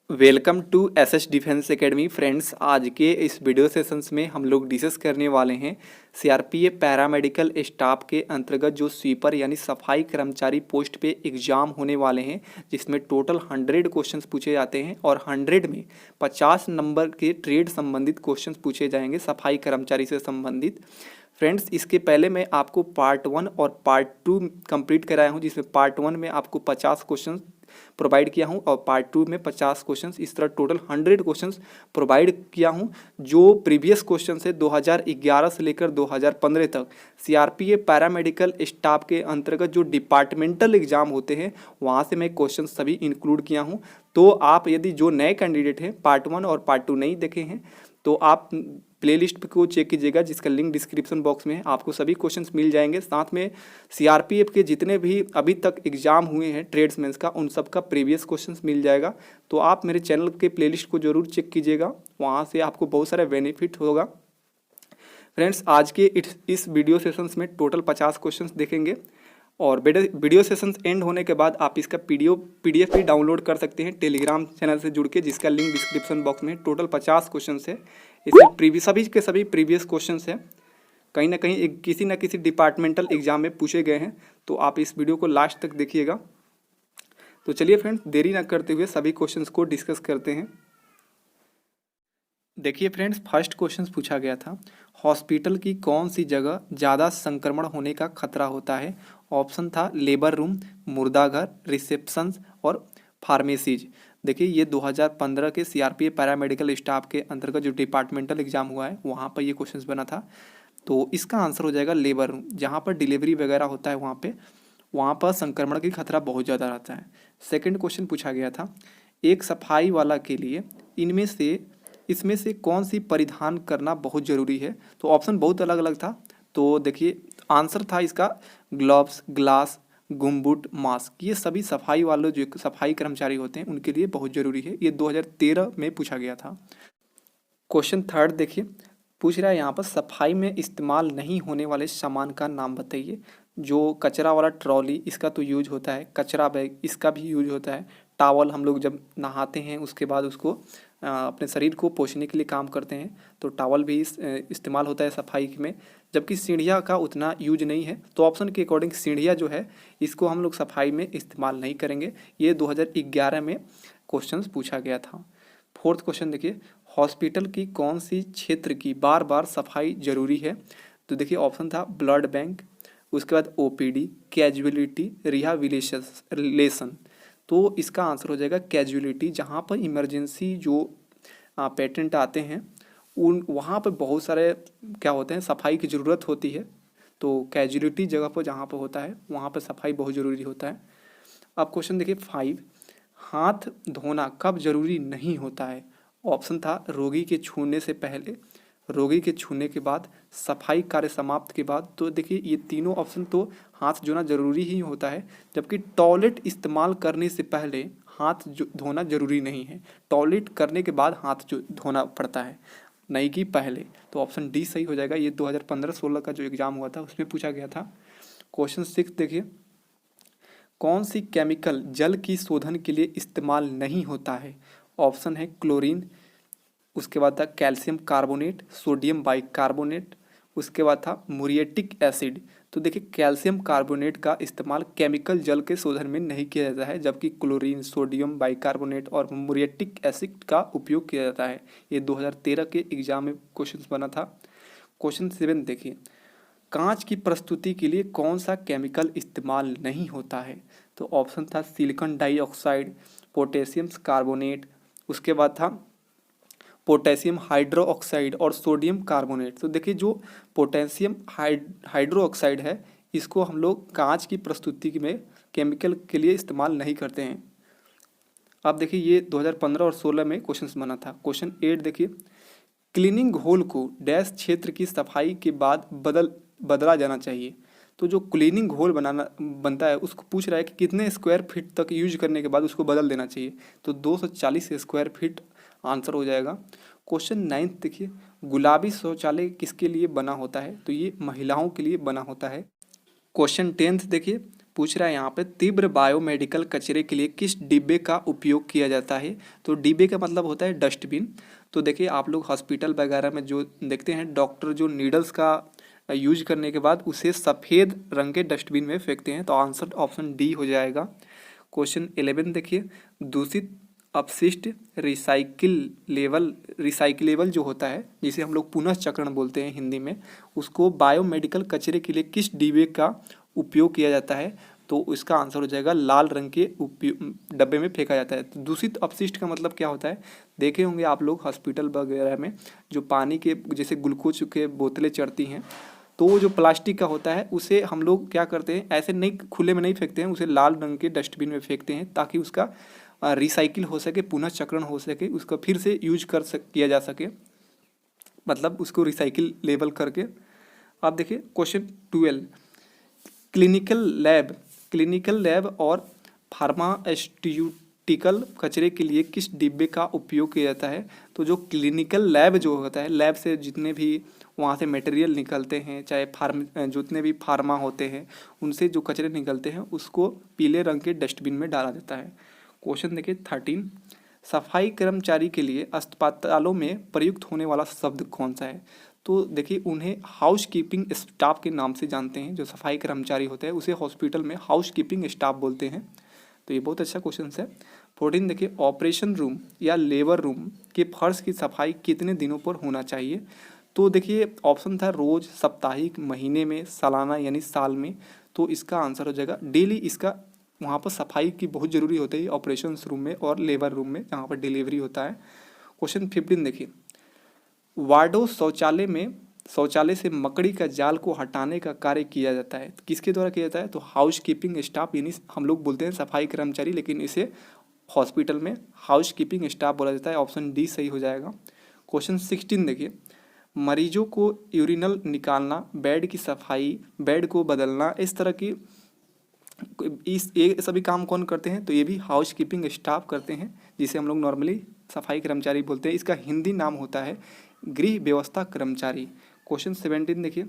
Welcome to SS defence academy friends. आज के इस वीडियो सेशंस में हम लोग डिस्कस करने वाले हैं सीआरपीएफ पैरामेडिकल स्टाफ के अंतर्गत जो स्वीपर यानी सफाई कर्मचारी पोस्ट पे एग्जाम होने वाले हैं, जिसमें टोटल 100 क्वेश्चंस पूछे जाते हैं और 100 में 50 नंबर के ट्रेड संबंधित क्वेश्चंस पूछे जाएंगे सफाई कर्मचारी से संबंधित। फ्रेंड्स, इसके पहले मैं आपको पार्ट 1 और पार्ट 2 कंप्लीट कराया हूँ, जिसमें पार्ट 1 में आपको 50 क्वेश्चन प्रोवाइड किया हूँ और पार्ट 2 में 50 क्वेश्चंस, इस तरह टोटल 100 क्वेश्चंस प्रोवाइड किया हूँ। जो प्रीवियस क्वेश्चन है 2011 से लेकर 2015 तक सीआरपीएफ पैरामेडिकल स्टाफ के अंतर्गत जो डिपार्टमेंटल एग्जाम होते हैं, वहाँ से मैं क्वेश्चन सभी इंक्लूड किया हूँ। तो आप यदि जो नए कैंडिडेट हैं पार्ट 1 और पार्ट 2 नहीं देखे हैं तो आप प्लेलिस्ट को चेक कीजिएगा, जिसका लिंक डिस्क्रिप्शन बॉक्स में है। आपको सभी क्वेश्चंस मिल जाएंगे। साथ में सीआरपीएफ के जितने भी अभी तक एग्जाम हुए हैं ट्रेड्समैन्स का, उन सब का प्रीवियस क्वेश्चंस मिल जाएगा। तो आप मेरे चैनल के प्लेलिस्ट को जरूर चेक कीजिएगा, वहाँ से आपको बहुत सारा बेनिफिट होगा। फ्रेंड्स, आज के इस वीडियो सेशंस में टोटल 50 क्वेश्चंस देखेंगे और वीडियो सेशंस एंड होने के बाद आप इसका पीडीएफ भी डाउनलोड कर सकते हैं टेलीग्राम चैनल से जुड़ के, जिसका लिंक डिस्क्रिप्शन बॉक्स में है। टोटल 50 क्वेश्चन है, इसमें सभी के सभी प्रीवियस क्वेश्चन है, कहीं ना कहीं किसी न किसी डिपार्टमेंटल एग्जाम में पूछे गए हैं। तो आप इस वीडियो को लास्ट तक देखिएगा। तो चलिए फ्रेंड्स, देरी ना करते हुए सभी क्वेश्चंस को डिस्कस करते हैं। देखिए फ्रेंड्स, फर्स्ट क्वेश्चन पूछा गया था, हॉस्पिटल की कौन सी जगह ज़्यादा संक्रमण होने का खतरा होता है। ऑप्शन था लेबर रूम, मुर्दाघर, रिसेप्शन और फार्मेसीज। देखिए, ये 2015 के सीआरपीएफ पैरामेडिकल स्टाफ के अंतर्गत जो डिपार्टमेंटल एग्जाम हुआ है, वहाँ पर ये क्वेश्चन बना था। तो इसका आंसर हो जाएगा लेबर रूम। जहाँ पर डिलीवरी वगैरह होता है वहाँ पर संक्रमण की खतरा बहुत ज़्यादा रहता है। सेकंड क्वेश्चन पूछा गया था, एक सफाई वाला के लिए इसमें से कौन सी परिधान करना बहुत ज़रूरी है। तो ऑप्शन बहुत अलग अलग था। तो देखिए, आंसर था इसका ग्लव्स, ग्लास, गुमबूट, मास्क। ये सभी सफाई वाले जो सफाई कर्मचारी होते हैं उनके लिए बहुत ज़रूरी है। ये 2013 में पूछा गया था। क्वेश्चन थर्ड देखिए, पूछ रहा है यहाँ पर सफाई में इस्तेमाल नहीं होने वाले सामान का नाम बताइए। जो कचरा वाला ट्रॉली, इसका तो यूज होता है। कचरा बैग, इसका भी यूज होता है। टावल, हम लोग जब नहाते हैं उसके बाद उसको अपने शरीर को पोंछने के लिए काम करते हैं, तो टावल भी इस्तेमाल होता है सफाई में। जबकि सीढ़िया का उतना यूज नहीं है, तो ऑप्शन के अकॉर्डिंग सीढ़िया जो है इसको हम लोग सफाई में इस्तेमाल नहीं करेंगे। ये 2011 में क्वेश्चन पूछा गया था। फोर्थ क्वेश्चन देखिए, हॉस्पिटल की कौन सी क्षेत्र की बार बार सफाई जरूरी है। तो देखिए, ऑप्शन था ब्लड बैंक, उसके बाद ओपीडी, कैजुअलिटी, रिहाबिलिटेशन। तो इसका आंसर हो जाएगा कैजुअलिटी। जहाँ पर इमरजेंसी जो पेशेंट आते हैं वहाँ पर बहुत सारे क्या होते हैं, सफाई की ज़रूरत होती है। तो कैजुअलिटी जगह पर जहाँ पर होता है वहाँ पर सफाई बहुत ज़रूरी होता है। अब क्वेश्चन देखिए 5, हाथ धोना कब जरूरी नहीं होता है। ऑप्शन था रोगी के छूने से पहले, रोगी के छूने के बाद, सफाई कार्य समाप्त के बाद। तो देखिए, ये तीनों ऑप्शन तो हाथ धोना जरूरी ही होता है, जबकि टॉयलेट इस्तेमाल करने से पहले हाथ धोना जरूरी नहीं है। टॉयलेट करने के बाद हाथ धोना पड़ता है, नहीं कि पहले। तो ऑप्शन डी सही हो जाएगा। ये 2015-16 का जो एग्जाम हुआ था उसमें पूछा गया था। क्वेश्चन 6 देखिए, कौन सी केमिकल जल की शोधन के लिए इस्तेमाल नहीं होता है। ऑप्शन है क्लोरीन, उसके बाद था कैल्शियम कार्बोनेट, सोडियम बाइकार्बोनेट, उसके बाद था मुरिएटिक एसिड। तो देखिए, कैल्शियम कार्बोनेट का इस्तेमाल केमिकल जल के शोधन में नहीं किया जाता है, जबकि क्लोरीन, सोडियम बाइकार्बोनेट और मुरिएटिक एसिड का उपयोग किया जाता है। ये 2013 के एग्जाम में क्वेश्चन बना था। क्वेश्चन 7 देखिए, कांच की प्रस्तुति के लिए कौन सा केमिकल इस्तेमाल नहीं होता है। तो ऑप्शन था सिलिकॉन डाइऑक्साइड, पोटेशियम कार्बोनेट, उसके बाद था पोटेशियम हाइड्रोक्साइड और सोडियम कार्बोनेट। तो देखिए, जो पोटेशियम हाइड्रोक्साइड है इसको हम लोग कांच की प्रस्तुति में केमिकल के लिए इस्तेमाल नहीं करते हैं। अब देखिए, ये 2015 और 16 में क्वेश्चन बना था। क्वेश्चन 8 देखिए, क्लीनिंग होल को डैश क्षेत्र की सफाई के बाद बदला जाना चाहिए। तो जो क्लीनिंग होल बनता है उसको पूछ रहा है कि कितने स्क्वायर फीट तक यूज करने के बाद उसको बदल देना चाहिए। तो 240 स्क्वायर फीट आंसर हो जाएगा। क्वेश्चन 9 देखिए, गुलाबी शौचालय किसके लिए बना होता है। तो ये महिलाओं के लिए बना होता है। क्वेश्चन 10 देखिए, पूछ रहा है यहाँ पे तीव्र बायोमेडिकल कचरे के लिए किस डिब्बे का उपयोग किया जाता है। तो डिब्बे का मतलब होता है डस्टबिन। तो देखिए आप लोग हॉस्पिटल वगैरह में जो देखते हैं डॉक्टर जो नीडल्स का यूज करने के बाद उसे सफ़ेद रंग के डस्टबिन में फेंकते हैं। तो आंसर ऑप्शन डी हो जाएगा। क्वेश्चन 11 देखिए, दूषित अपशिष्ट रिसाइकिलेबल जो होता है जिसे हम लोग पुनः चक्रण बोलते हैं हिंदी में, उसको बायोमेडिकल कचरे के लिए किस डिब्बे का उपयोग किया जाता है। तो इसका आंसर हो जाएगा लाल रंग के डब्बे में फेंका जाता है। तो दूषित अपशिष्ट का मतलब क्या होता है, देखे होंगे आप लोग हॉस्पिटल वगैरह में जो पानी के जैसे ग्लूकोज के बोतलें चढ़ती हैं, तो वो जो प्लास्टिक का होता है उसे हम लोग क्या करते हैं, ऐसे नहीं खुले में नहीं फेंकते हैं, उसे लाल रंग के डस्टबिन में फेंकते हैं ताकि उसका रिसाइकिल हो सके, पुनः चक्रण हो सके, उसका फिर से यूज किया जा सके, मतलब उसको रिसाइकिल लेबल करके। आप देखिए क्वेश्चन 12, क्लिनिकल लैब और फार्मास्यूटिकल कचरे के लिए किस डिब्बे का उपयोग किया जाता है। तो जो क्लिनिकल लैब जो होता है, लैब से जितने भी वहाँ से मटेरियल निकलते हैं, चाहे जितने भी फार्मा होते हैं उनसे जो कचरे निकलते हैं उसको पीले रंग के डस्टबिन में डाला जाता है। क्वेश्चन देखिए 13, सफाई कर्मचारी के लिए अस्पतालों में प्रयुक्त होने वाला शब्द कौन सा है। तो देखिए उन्हें हाउस कीपिंग स्टाफ के नाम से जानते हैं, जो सफाई कर्मचारी होते हैं उसे हॉस्पिटल में हाउस कीपिंग स्टाफ बोलते हैं। तो ये बहुत अच्छा क्वेश्चन है। 14 देखिए, ऑपरेशन रूम या लेबर रूम के फर्श की सफाई कितने दिनों पर होना चाहिए। तो देखिए ऑप्शन था रोज, साप्ताहिक, महीने में, सालाना यानी साल में। तो इसका आंसर हो जाएगा डेली। इसका वहाँ पर सफाई की बहुत ज़रूरी होती है ऑपरेशन रूम में और लेबर रूम में जहाँ पर डिलीवरी होता है। क्वेश्चन 15 देखिए, वार्डो शौचालय से मकड़ी का जाल को हटाने का कार्य किया जाता है, किसके द्वारा किया जाता है। तो हाउस कीपिंग स्टाफ, यानी हम लोग बोलते हैं सफाई कर्मचारी, लेकिन इसे हॉस्पिटल में हाउस कीपिंग स्टाफ बोला जाता है। ऑप्शन डी सही हो जाएगा। क्वेश्चन 16 देखिए, मरीजों को यूरिनल निकालना, बेड की सफाई, बेड को बदलना, इस तरह की ये सभी काम कौन करते हैं। तो ये भी हाउस कीपिंग स्टाफ करते हैं, जिसे हम लोग नॉर्मली सफाई कर्मचारी बोलते हैं। इसका हिंदी नाम होता है गृह व्यवस्था कर्मचारी। क्वेश्चन 17 देखिए,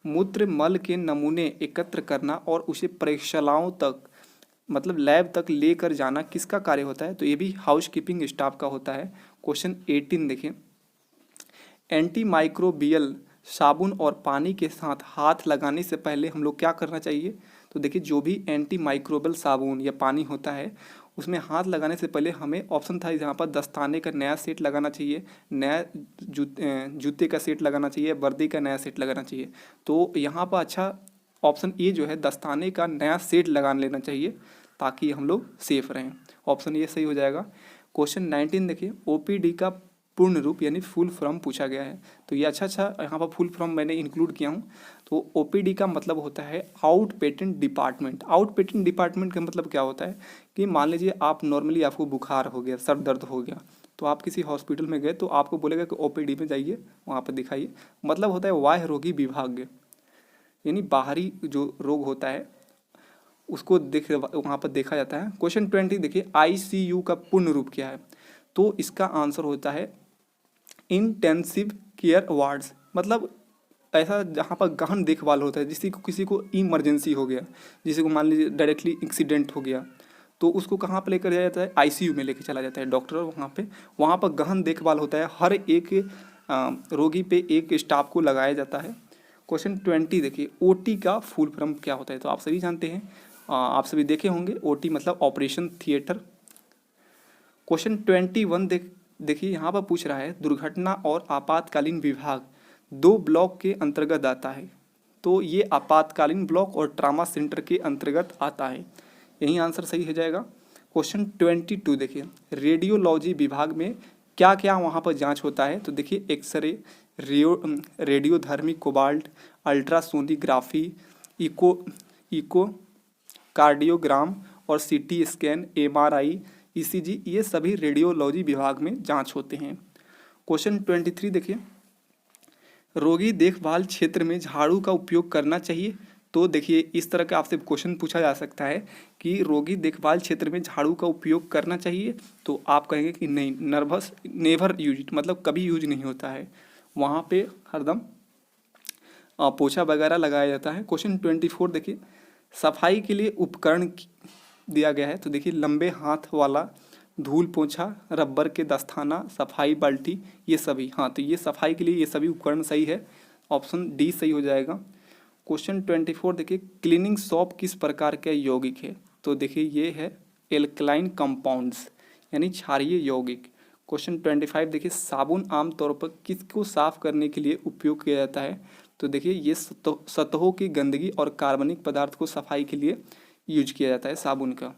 मूत्र मल के नमूने एकत्र करना और उसे प्रयोगशालाओं तक, मतलब लैब तक लेकर जाना किसका कार्य होता है। तो ये भी हाउस कीपिंग स्टाफ का होता है। क्वेश्चन 18 देखिए, एंटी माइक्रोबियल साबुन और पानी के साथ हाथ लगाने से पहले हम लोग क्या करना चाहिए। तो देखिए जो भी एंटी माइक्रोबियल साबुन या पानी होता है उसमें हाथ लगाने से पहले हमें ऑप्शन था यहाँ पर दस्ताने का नया सेट लगाना चाहिए, नया जूते का सेट लगाना चाहिए, वर्दी का नया सेट लगाना चाहिए। तो यहाँ पर अच्छा ऑप्शन ए जो है दस्ताने का नया सेट लगा लेना चाहिए ताकि हम लोग सेफ रहें। ऑप्शन ये सही हो जाएगा। क्वेश्चन 19 देखिए, ओपीडी का पूर्ण रूप यानी फुल फॉर्म पूछा गया है। तो ये अच्छा यहाँ पर फुल फॉर्म मैंने इंक्लूड किया हूँ। तो ओपीडी का मतलब होता है out patient department. Out patient department का मतलब क्या होता है कि मान लीजिए आप नॉर्मली आपको बुखार हो गया, सर दर्द हो गया, तो आप किसी हॉस्पिटल में गए तो आपको बोलेगा कि ओपीडी में जाइए, वहाँ पर दिखाइए। मतलब होता है बाह्य रोगी विभाग, यानी बाहरी जो रोग होता है उसको वहाँ पर देखा जाता है। क्वेश्चन 20 देखिए, आईसीयू का पूर्ण रूप क्या है। तो इसका आंसर होता है इंटेंसिव केयर वार्ड्स। मतलब ऐसा जहाँ पर गहन देखभाल होता है, किसी को इमरजेंसी हो गया, जिसे को मान लीजिए डायरेक्टली एक्सीडेंट हो गया, तो उसको कहाँ पर लेकर जाया जाता है, आईसीयू में लेकर चला जाता है डॉक्टर। वहाँ पर गहन देखभाल होता है, हर एक रोगी पे एक स्टाफ को लगाया जाता है। क्वेश्चन 20 देखिए, ओटी का फुल फॉर्म क्या होता है। तो आप सभी जानते हैं, आप सभी देखे होंगे, ओटी मतलब ऑपरेशन थिएटर। क्वेश्चन 21 देखिए यहाँ पर पूछ रहा है, दुर्घटना और आपातकालीन विभाग 2 ब्लॉक के अंतर्गत आता है। तो ये आपातकालीन ब्लॉक और ट्रामा सेंटर के अंतर्गत आता है, यही आंसर सही हो जाएगा। क्वेश्चन 22 देखिए, रेडियोलॉजी विभाग में क्या क्या वहाँ पर जांच होता है। तो देखिए एक्सरे, रेडियोधर्मी, कोबाल्ट, अल्ट्रासोनिग्राफी, इको कार्डियोग्राम और सीटी स्कैन, एमआरआई, ईसीजी, ये सभी रेडियोलॉजी विभाग में जांच होते हैं। क्वेश्चन 23 देखिए, रोगी देखभाल क्षेत्र में झाड़ू का उपयोग करना चाहिए। तो देखिए इस तरह का आपसे क्वेश्चन पूछा जा सकता है कि रोगी देखभाल क्षेत्र में झाड़ू का उपयोग करना चाहिए, तो आप कहेंगे कि नहीं, नेवर यूज, मतलब कभी यूज नहीं होता है, वहाँ पे हरदम पोछा वगैरह लगाया जाता है। क्वेश्चन 24 देखिए, सफाई के लिए उपकरण दिया गया है, तो देखिए लंबे हाथ वाला धूल पोंछा, रबर के दस्ताना, सफाई बाल्टी, ये सभी। हाँ, तो ये सफाई के लिए ये सभी उपकरण सही है, ऑप्शन डी सही हो जाएगा। क्वेश्चन 24 देखिए, क्लीनिंग सॉप किस प्रकार के यौगिक है, तो देखिए ये है एल्कलाइन कंपाउंड्स यानी क्षारीय यौगिक। क्वेश्चन 25 देखिए, साबुन आमतौर पर किसको साफ करने के लिए उपयोग किया जाता है, तो देखिए ये सतहों की गंदगी और कार्बनिक पदार्थ को सफाई के लिए यूज किया जाता है साबुन का।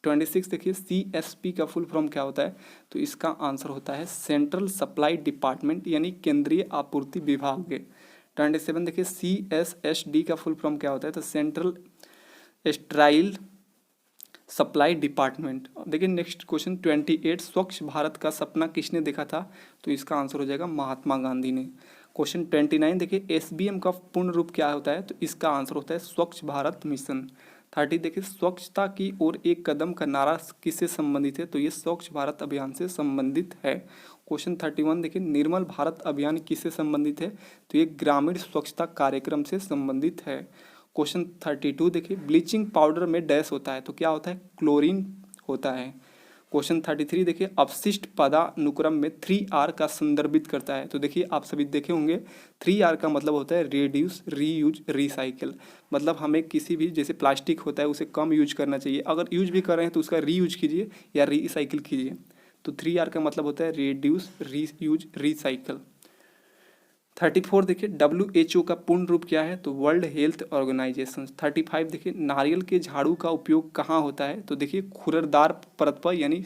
26 देखिए, CSP का फुल फॉर्म क्या होता है, तो इसका आंसर होता है सेंट्रल सप्लाई डिपार्टमेंट यानी केंद्रीय आपूर्ति विभाग। 27 देखिए, CSSD का फुल फॉर्म क्या होता है, तो सेंट्रल स्ट्राइल सप्लाई डिपार्टमेंट। देखिए नेक्स्ट क्वेश्चन 28, स्वच्छ भारत का सपना किसने देखा था, तो इसका आंसर हो जाएगा महात्मा गांधी ने। क्वेश्चन 29 देखिए, SBM का पूर्ण रूप क्या होता है, तो इसका आंसर होता है स्वच्छ भारत मिशन। 30 देखिए, स्वच्छता की ओर एक कदम का नारा किससे संबंधित है, तो ये स्वच्छ भारत अभियान से संबंधित है। क्वेश्चन 31 देखिए, निर्मल भारत अभियान किससे संबंधित है, तो ये ग्रामीण स्वच्छता कार्यक्रम से संबंधित है। क्वेश्चन 32 देखिए, ब्लीचिंग पाउडर में डैश होता है, तो क्या होता है, क्लोरीन होता है। क्वेश्चन 33 देखिए, अपशिष्ट पदानुक्रम में 3R का संदर्भित करता है, तो देखिए आप सभी देखे होंगे 3R का मतलब होता है रिड्यूस, रीयूज, रिसाइकिल। मतलब हमें किसी भी जैसे प्लास्टिक होता है उसे कम यूज करना चाहिए, अगर यूज भी कर रहे हैं तो उसका रीयूज कीजिए या रिसाइकिल कीजिए। तो 3R का मतलब होता है रिड्यूस, रीयूज, रिसाइकिल। 34 देखिए, WHO का पूर्ण रूप क्या है, तो वर्ल्ड हेल्थ ऑर्गेनाइजेशन। 35 देखिए, नारियल के झाड़ू का उपयोग कहाँ होता है, तो देखिए खुरदार परत पर यानी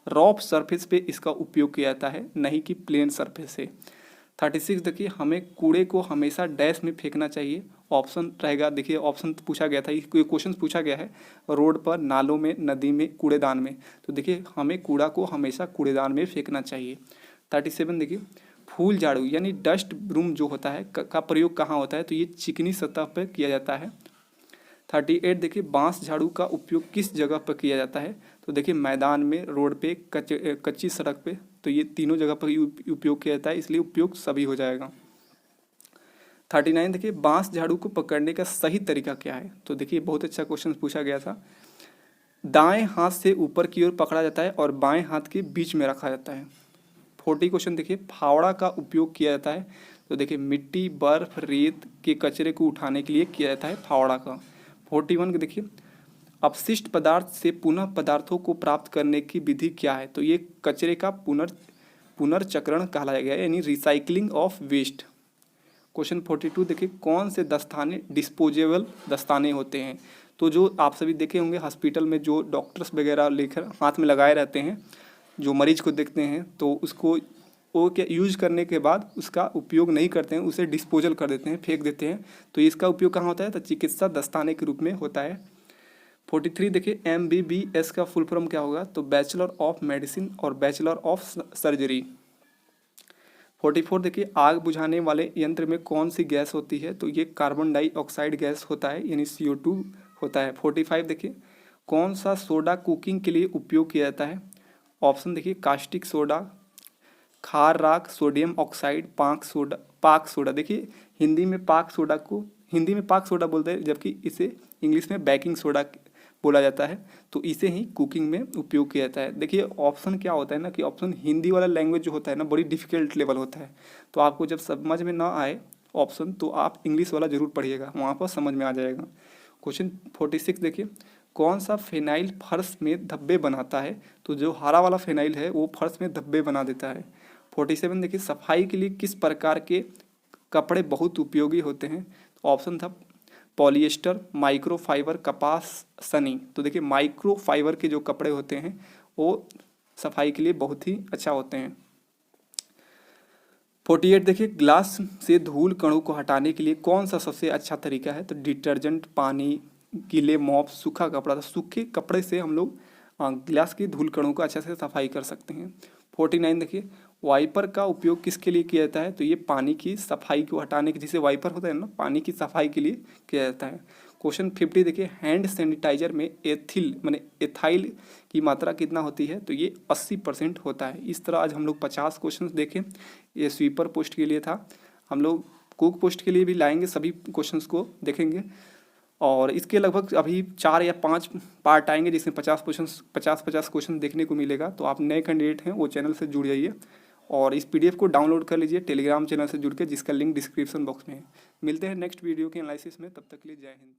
रॉफ सरफेस पे इसका उपयोग किया जाता है, नहीं कि प्लेन सरफेस से। 36 देखिए, हमें कूड़े को हमेशा डैश में फेंकना चाहिए, ऑप्शन रहेगा। देखिए ऑप्शन पूछा गया था, ये क्वेश्चन पूछा गया है, रोड पर, नालों में, नदी में, कूड़ेदान में, तो देखिए हमें कूड़ा को हमेशा कूड़ेदान में फेंकना चाहिए। 37 देखिए, फूल झाड़ू यानी डस्ट ब्रूम जो होता है का प्रयोग कहाँ होता है, तो ये चिकनी सतह पर किया जाता है। 38 देखिए, बांस झाड़ू का उपयोग किस जगह पर किया जाता है, तो देखिए मैदान में, रोड पे, कच्ची सड़क पे, तो ये तीनों जगह पर उपयोग किया जाता है, इसलिए उपयोग सभी हो जाएगा। 39 देखिए, बांस झाड़ू को पकड़ने का सही तरीका क्या है, तो देखिए बहुत अच्छा क्वेश्चन पूछा गया था। दाएं हाथ से ऊपर की ओर पकड़ा जाता है और बाएं हाथ के बीच में रखा जाता है। 40 क्वेश्चन देखिए, फावड़ा का उपयोग किया जाता है, तो देखिए मिट्टी, बर्फ, रेत के कचरे को उठाने के लिए किया जाता है फावड़ा का। 41 के देखिए, अपशिष्ट पदार्थ से पुनः पदार्थों को प्राप्त करने की विधि क्या है, तो ये कचरे का पुनर्चक्रण कहलाया गया है, यानी रिसाइकलिंग ऑफ वेस्ट। क्वेश्चन 42 देखिए, कौन से दस्ताने डिस्पोजेबल दस्ताने होते हैं, तो जो आप सभी देखे होंगे हॉस्पिटल में जो डॉक्टर्स वगैरह लेकर हाथ में लगाए रहते हैं, जो मरीज को देखते हैं, तो उसको वो क्या यूज करने के बाद उसका उपयोग नहीं करते हैं, उसे डिस्पोजल कर देते हैं, फेंक देते हैं, तो इसका उपयोग कहाँ होता है, तो चिकित्सा दस्ताने के रूप में होता है। 43 देखिए, MBBS का फुल फॉर्म क्या होगा, तो बैचलर ऑफ मेडिसिन और बैचलर ऑफ सर्जरी। 44 देखिए, आग बुझाने वाले यंत्र में कौन सी गैस होती है, तो ये कार्बन डाइऑक्साइड गैस होता है, यानी CO2 होता है। 45 देखिए, कौन सा सोडा कुकिंग के लिए उपयोग किया जाता है, ऑप्शन देखिए कास्टिक सोडा, खार राख, सोडियम ऑक्साइड, पाक सोडा। देखिए हिंदी में पाक सोडा बोलते हैं, जबकि इसे इंग्लिश में बेकिंग सोडा बोला जाता है, तो इसे ही कुकिंग में उपयोग किया जाता है। देखिए ऑप्शन क्या होता है ना, कि ऑप्शन हिंदी वाला लैंग्वेज जो होता है ना, बड़ी डिफिकल्ट लेवल होता है, तो आपको जब समझ में ना आए ऑप्शन, तो आप इंग्लिश वाला जरूर पढ़िएगा, वहाँ पर समझ में आ जाएगा। क्वेश्चन 46 देखिए, कौन सा फिनाइल फर्श में धब्बे बनाता है, तो जो हरा वाला फिनाइल है वो फर्श में धब्बे बना देता है। 47 देखिए, सफाई के लिए किस प्रकार के कपड़े बहुत उपयोगी होते हैं, ऑप्शन था पॉलिएस्टर, माइक्रोफाइबर, कपास, सनी। तो देखिए माइक्रोफाइबर के जो कपड़े होते हैं वो सफाई के लिए बहुत ही अच्छा होते हैं। 48 देखिए, ग्लास से धूल कणों को हटाने के लिए कौन सा सबसे अच्छा तरीका है, तो डिटर्जेंट, पानी, गीले मॉप, सूखा कपड़ा। तो सूखे कपड़े से हम लोग गिलास की धूल कणों को अच्छे से सफाई कर सकते हैं। 49 देखिए, वाइपर का उपयोग किसके लिए किया जाता है, तो ये पानी की सफाई को हटाने के, जिसे वाइपर होता है ना, पानी की सफाई के लिए किया जाता है। क्वेश्चन 50 देखिए, हैंड सैनिटाइजर में एथाइल की मात्रा कितना होती है, तो ये 80% होता है। इस तरह आज हम लोग 50 क्वेश्चन देखें, ये स्वीपर पोस्ट के लिए था, हम लोग कुक पोस्ट के लिए भी लाएंगे, सभी क्वेश्चंस को देखेंगे। और इसके लगभग अभी 4 या 5 पार्ट आएंगे जिसमें 50 क्वेश्चन देखने को मिलेगा। तो आप नए कैंडिडेट हैं वो चैनल से जुड़ जाइए और इस PDF को डाउनलोड कर लीजिए टेलीग्राम चैनल से जुड़ के, जिसका लिंक डिस्क्रिप्शन बॉक्स में है। मिलते हैं नेक्स्ट वीडियो के एनालिसिस में, तब तक के लिए जय हिंद।